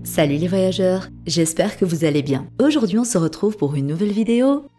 Salut les voyageurs, j'espère que vous allez bien. Aujourd'hui on se retrouve pour une nouvelle vidéo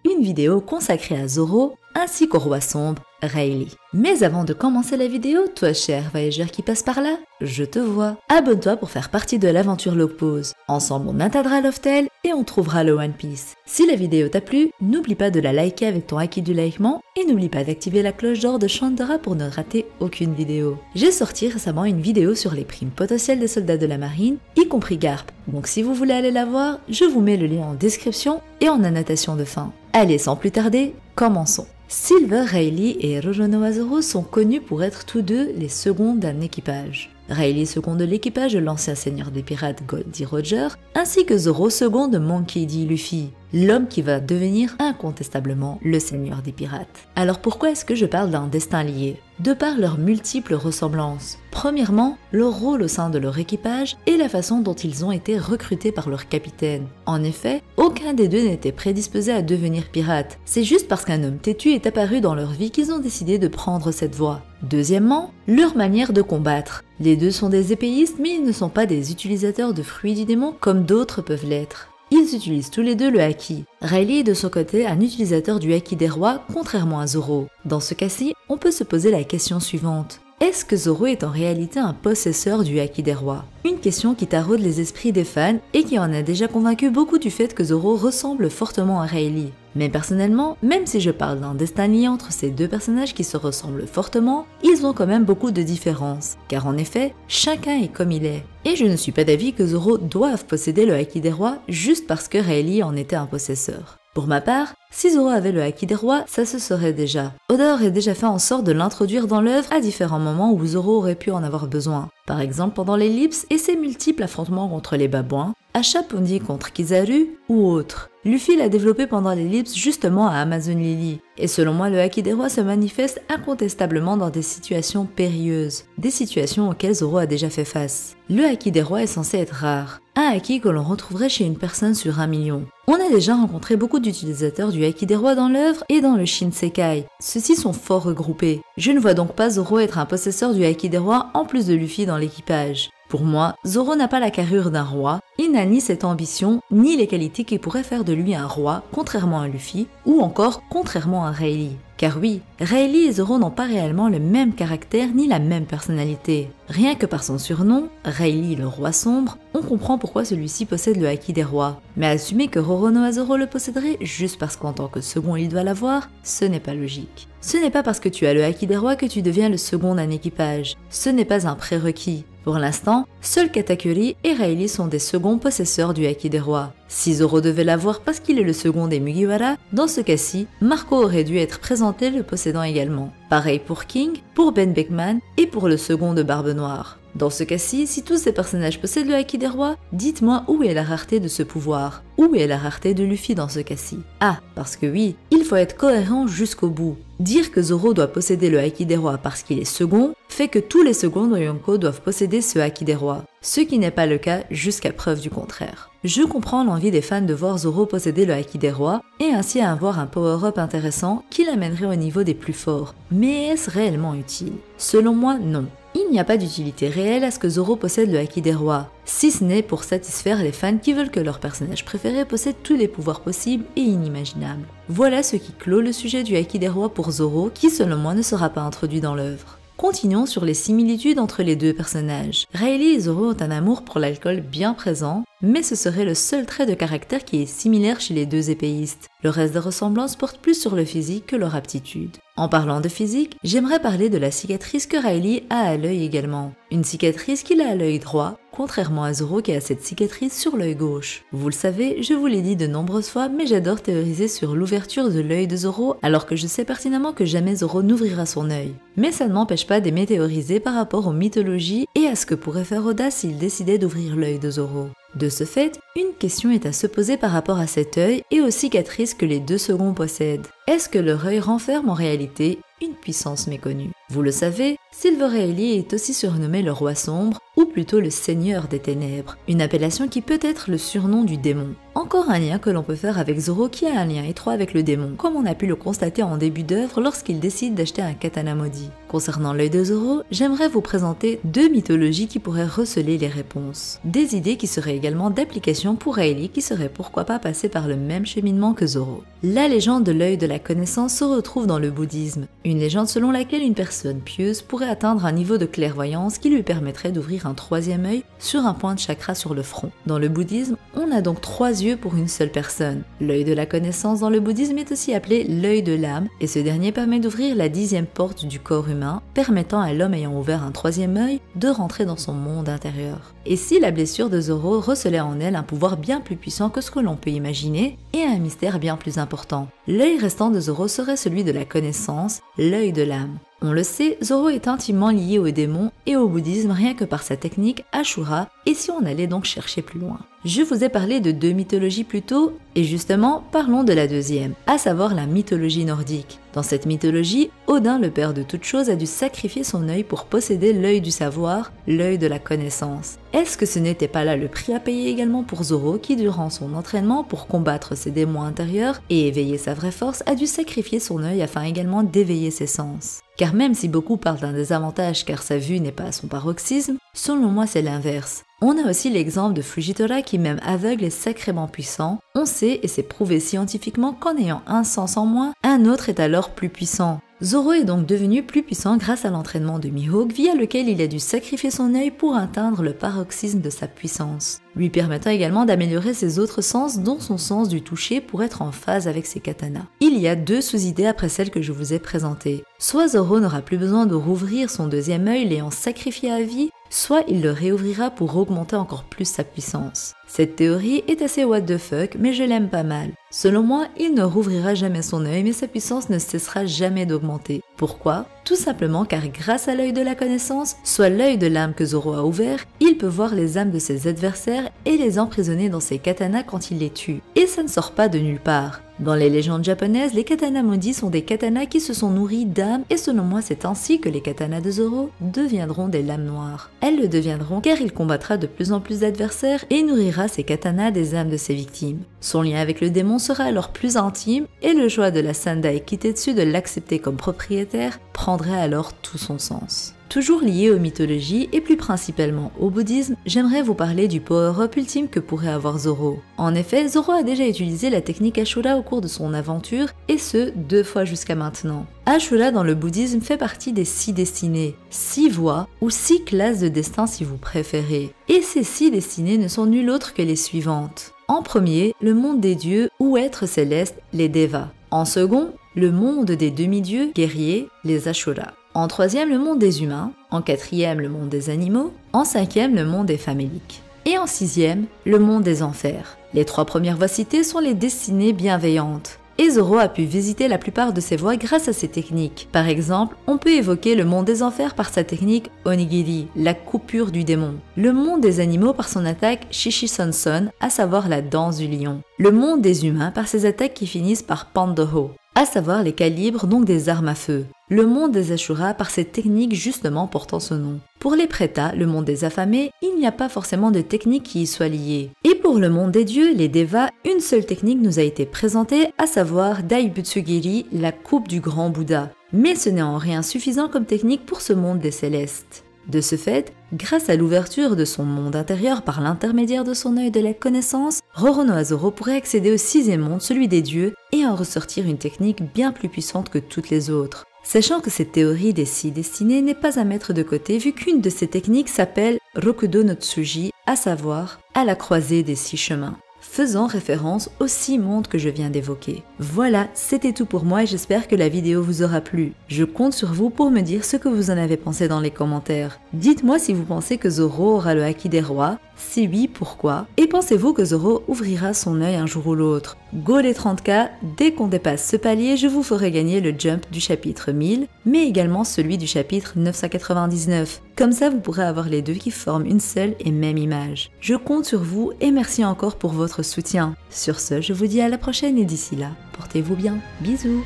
consacrée à Zoro ainsi qu'au roi sombre, Rayleigh. Mais avant de commencer la vidéo, toi cher voyageur qui passe par là, je te vois. Abonne-toi pour faire partie de l'aventure Logpause. Ensemble on atteindra Loftel et on trouvera le One Piece. Si la vidéo t'a plu, n'oublie pas de la liker avec ton haki du likement et n'oublie pas d'activer la cloche d'or de Chandra pour ne rater aucune vidéo. J'ai sorti récemment une vidéo sur les primes potentielles des soldats de la marine, y compris Garp. Donc si vous voulez aller la voir, je vous mets le lien en description et en annotation de fin. Allez, sans plus tarder, commençons. Silver, Rayleigh et Roronoa Zoro sont connus pour être tous deux les seconds d'un équipage. Rayleigh seconde l'équipage de l'ancien seigneur des pirates Goldie Roger, ainsi que Zoro seconde Monkey D. Luffy, l'homme qui va devenir incontestablement le seigneur des pirates. Alors pourquoi est-ce que je parle d'un destin lié? De par leurs multiples ressemblances. Premièrement, leur rôle au sein de leur équipage et la façon dont ils ont été recrutés par leur capitaine. En effet, aucun des deux n'était prédisposé à devenir pirate. C'est juste parce qu'un homme têtu est apparu dans leur vie qu'ils ont décidé de prendre cette voie. Deuxièmement, leur manière de combattre. Les deux sont des épéistes, mais ils ne sont pas des utilisateurs de fruits du démon comme d'autres peuvent l'être. Ils utilisent tous les deux le haki. Rayleigh est de son côté un utilisateur du haki des rois, contrairement à Zoro. Dans ce cas-ci, on peut se poser la question suivante. Est-ce que Zoro est en réalité un possesseur du haki des rois? Une question qui taraude les esprits des fans et qui en a déjà convaincu beaucoup du fait que Zoro ressemble fortement à Rayleigh. Mais personnellement, même si je parle d'un destin lié entre ces deux personnages qui se ressemblent fortement, ils ont quand même beaucoup de différences, car en effet, chacun est comme il est. Et je ne suis pas d'avis que Zoro doive posséder le haki des rois juste parce que Rayleigh en était un possesseur. Pour ma part, si Zoro avait le haki des rois, ça se saurait déjà. Oda aurait déjà fait en sorte de l'introduire dans l'œuvre à différents moments où Zoro aurait pu en avoir besoin. Par exemple pendant l'ellipse et ses multiples affrontements contre les babouins, à Chapondi contre Kizaru ou autres. Luffy l'a développé pendant l'ellipse justement à Amazon Lily. Et selon moi, le haki des rois se manifeste incontestablement dans des situations périlleuses, des situations auxquelles Zoro a déjà fait face. Le haki des rois est censé être rare, un haki que l'on retrouverait chez une personne sur 1 million. On a déjà rencontré beaucoup d'utilisateurs du haki des rois dans l'œuvre et dans le Shinsekai. Ceux-ci sont fort regroupés. Je ne vois donc pas Zoro être un possesseur du haki des rois en plus de Luffy dans l'équipage. Pour moi, Zoro n'a pas la carrure d'un roi, il n'a ni cette ambition, ni les qualités qui pourraient faire de lui un roi, contrairement à Luffy, ou encore contrairement à Rayleigh. Car oui, Rayleigh et Zoro n'ont pas réellement le même caractère ni la même personnalité. Rien que par son surnom, Rayleigh le roi sombre, on comprend pourquoi celui-ci possède le haki des rois. Mais assumer que Roronoa Zoro le posséderait juste parce qu'en tant que second il doit l'avoir, ce n'est pas logique. Ce n'est pas parce que tu as le haki des rois que tu deviens le second d'un équipage. Ce n'est pas un prérequis. Pour l'instant, seuls Katakuri et Rayleigh sont des seconds possesseurs du haki des rois. Si Zoro devait l'avoir parce qu'il est le second des Mugiwara, dans ce cas-ci, Marco aurait dû être présenté le possédant également. Pareil pour King, pour Ben Beckman et pour le second de Barbe Noire. Dans ce cas-ci, si tous ces personnages possèdent le haki des rois, dites-moi où est la rareté de ce pouvoir? Où est la rareté de Luffy dans ce cas-ci? Ah, parce que oui, il faut être cohérent jusqu'au bout. Dire que Zoro doit posséder le haki des rois parce qu'il est second, fait que tous les seconds de Yonko doivent posséder ce haki des rois, ce qui n'est pas le cas jusqu'à preuve du contraire. Je comprends l'envie des fans de voir Zoro posséder le haki des rois et ainsi avoir un power-up intéressant qui l'amènerait au niveau des plus forts. Mais est-ce réellement utile? Selon moi, non. Il n'y a pas d'utilité réelle à ce que Zoro possède le haki des rois, si ce n'est pour satisfaire les fans qui veulent que leur personnage préféré possède tous les pouvoirs possibles et inimaginables. Voilà ce qui clôt le sujet du haki des rois pour Zoro, qui selon moi ne sera pas introduit dans l'œuvre. Continuons sur les similitudes entre les deux personnages. Rayleigh et Zoro ont un amour pour l'alcool bien présent, mais ce serait le seul trait de caractère qui est similaire chez les deux épéistes. Le reste des ressemblances porte plus sur le physique que leur aptitude. En parlant de physique, j'aimerais parler de la cicatrice que Rayleigh a à l'œil également. Une cicatrice qu'il a à l'œil droit, contrairement à Zoro qui a cette cicatrice sur l'œil gauche. Vous le savez, je vous l'ai dit de nombreuses fois, mais j'adore théoriser sur l'ouverture de l'œil de Zoro, alors que je sais pertinemment que jamais Zoro n'ouvrira son œil. Mais ça ne m'empêche pas d'aimer théoriser par rapport aux mythologies et à ce que pourrait faire Oda s'il décidait d'ouvrir l'œil de Zoro. De ce fait, une question est à se poser par rapport à cet œil et aux cicatrices que les deux seconds possèdent. Est-ce que leur œil renferme en réalité une puissance méconnue? Vous le savez, Silver Rayleigh est aussi surnommé le roi sombre, ou plutôt le seigneur des ténèbres, une appellation qui peut être le surnom du démon. Encore un lien que l'on peut faire avec Zoro qui a un lien étroit avec le démon, comme on a pu le constater en début d'œuvre lorsqu'il décide d'acheter un katana maudit. Concernant l'œil de Zoro, j'aimerais vous présenter deux mythologies qui pourraient receler les réponses. Des idées qui seraient également d'application pour Rayleigh qui serait pourquoi pas passé par le même cheminement que Zoro. La légende de l'œil de la connaissance se retrouve dans le bouddhisme, une légende selon laquelle une personne pieuse pourrait atteindre un niveau de clairvoyance qui lui permettrait d'ouvrir un troisième œil sur un point de chakra sur le front. Dans le bouddhisme, on a donc 3 yeux pour une seule personne. L'œil de la connaissance dans le bouddhisme est aussi appelé l'œil de l'âme et ce dernier permet d'ouvrir la 10e porte du corps humain, permettant à l'homme ayant ouvert un troisième œil de rentrer dans son monde intérieur. Et si la blessure de Zoro recelait en elle un pouvoir bien plus puissant que ce que l'on peut imaginer et un mystère bien plus important. L'œil restant de Zoro serait celui de la connaissance, l'œil de l'âme. On le sait, Zoro est intimement lié aux démons et au bouddhisme rien que par sa technique Ashura, et si on allait donc chercher plus loin. Je vous ai parlé de 2 mythologies plus tôt, et justement, parlons de la deuxième, à savoir la mythologie nordique. Dans cette mythologie, Odin, le père de toute chose, a dû sacrifier son œil pour posséder l'œil du savoir, l'œil de la connaissance. Est-ce que ce n'était pas là le prix à payer également pour Zoro qui, durant son entraînement pour combattre ses démons intérieurs et éveiller sa vraie force, a dû sacrifier son œil afin également d'éveiller ses sens? Car même si beaucoup parlent d'un désavantage car sa vue n'est pas à son paroxysme, selon moi c'est l'inverse. On a aussi l'exemple de Fujitora qui même aveugle est sacrément puissant. On sait et c'est prouvé scientifiquement qu'en ayant un sens en moins, un autre est alors plus puissant. Zoro est donc devenu plus puissant grâce à l'entraînement de Mihawk via lequel il a dû sacrifier son œil pour atteindre le paroxysme de sa puissance, lui permettant également d'améliorer ses autres sens dont son sens du toucher pour être en phase avec ses katanas. Il y a 2 sous-idées après celles que je vous ai présentées. Soit Zoro n'aura plus besoin de rouvrir son deuxième œil l'ayant sacrifié à vie, soit il le réouvrira pour augmenter encore plus sa puissance. Cette théorie est assez what the fuck, mais je l'aime pas mal. Selon moi, il ne rouvrira jamais son œil, mais sa puissance ne cessera jamais d'augmenter. Pourquoi? Tout simplement car grâce à l'œil de la connaissance, soit l'œil de l'âme que Zoro a ouvert, il peut voir les âmes de ses adversaires et les emprisonner dans ses katanas quand il les tue. Et ça ne sort pas de nulle part. Dans les légendes japonaises, les katanas maudits sont des katanas qui se sont nourris d'âmes et selon moi c'est ainsi que les katanas de Zoro deviendront des lames noires. Elles le deviendront car il combattra de plus en plus d'adversaires et nourrira ses katanas des âmes de ses victimes. Son lien avec le démon sera alors plus intime et le choix de la Sendai Kitetsu de l'accepter comme propriétaire prendrait alors tout son sens. Toujours lié aux mythologies et plus principalement au bouddhisme, j'aimerais vous parler du power-up ultime que pourrait avoir Zoro. En effet, Zoro a déjà utilisé la technique Ashura au cours de son aventure, et ce, 2 fois jusqu'à maintenant. Ashura dans le bouddhisme fait partie des 6 destinées, 6 voies ou 6 classes de destin si vous préférez. Et ces 6 destinées ne sont nulles autres que les suivantes. En premier, le monde des dieux ou êtres célestes, les Devas. En second, le monde des demi-dieux, guerriers, les Ashura. En troisième, le monde des humains. En quatrième, le monde des animaux. En cinquième, le monde des faméliques. Et en sixième, le monde des enfers. Les 3 premières voies citées sont les destinées bienveillantes. Et Zoro a pu visiter la plupart de ces voies grâce à ses techniques. Par exemple, on peut évoquer le monde des enfers par sa technique Onigiri, la coupure du démon. Le monde des animaux par son attaque Shishisanson, à savoir la danse du lion. Le monde des humains par ses attaques qui finissent par Pandoho, à savoir les calibres, donc des armes à feu. Le monde des Ashura par ses techniques justement portant ce nom. Pour les Preta, le monde des affamés, il n'y a pas forcément de technique qui y soit liée. Et pour le monde des dieux, les Devas, une seule technique nous a été présentée, à savoir Daibutsugiri, la coupe du grand Bouddha. Mais ce n'est en rien suffisant comme technique pour ce monde des célestes. De ce fait, grâce à l'ouverture de son monde intérieur par l'intermédiaire de son œil de la connaissance, Roronoa Zoro pourrait accéder au 6e monde, celui des dieux, et en ressortir une technique bien plus puissante que toutes les autres. Sachant que cette théorie des 6 destinées n'est pas à mettre de côté vu qu'une de ces techniques s'appelle Rokudo no Tsuji, à savoir à la croisée des 6 chemins, faisant référence aux 6 mondes que je viens d'évoquer. Voilà, c'était tout pour moi et j'espère que la vidéo vous aura plu. Je compte sur vous pour me dire ce que vous en avez pensé dans les commentaires. Dites-moi si vous pensez que Zoro aura le haki des rois, si oui, pourquoi? Et pensez-vous que Zoro ouvrira son œil un jour ou l'autre? Go les 30K, dès qu'on dépasse ce palier, je vous ferai gagner le jump du chapitre 1000, mais également celui du chapitre 999. Comme ça, vous pourrez avoir les deux qui forment une seule et même image. Je compte sur vous et merci encore pour votre soutien. Sur ce, je vous dis à la prochaine et d'ici là, portez-vous bien. Bisous!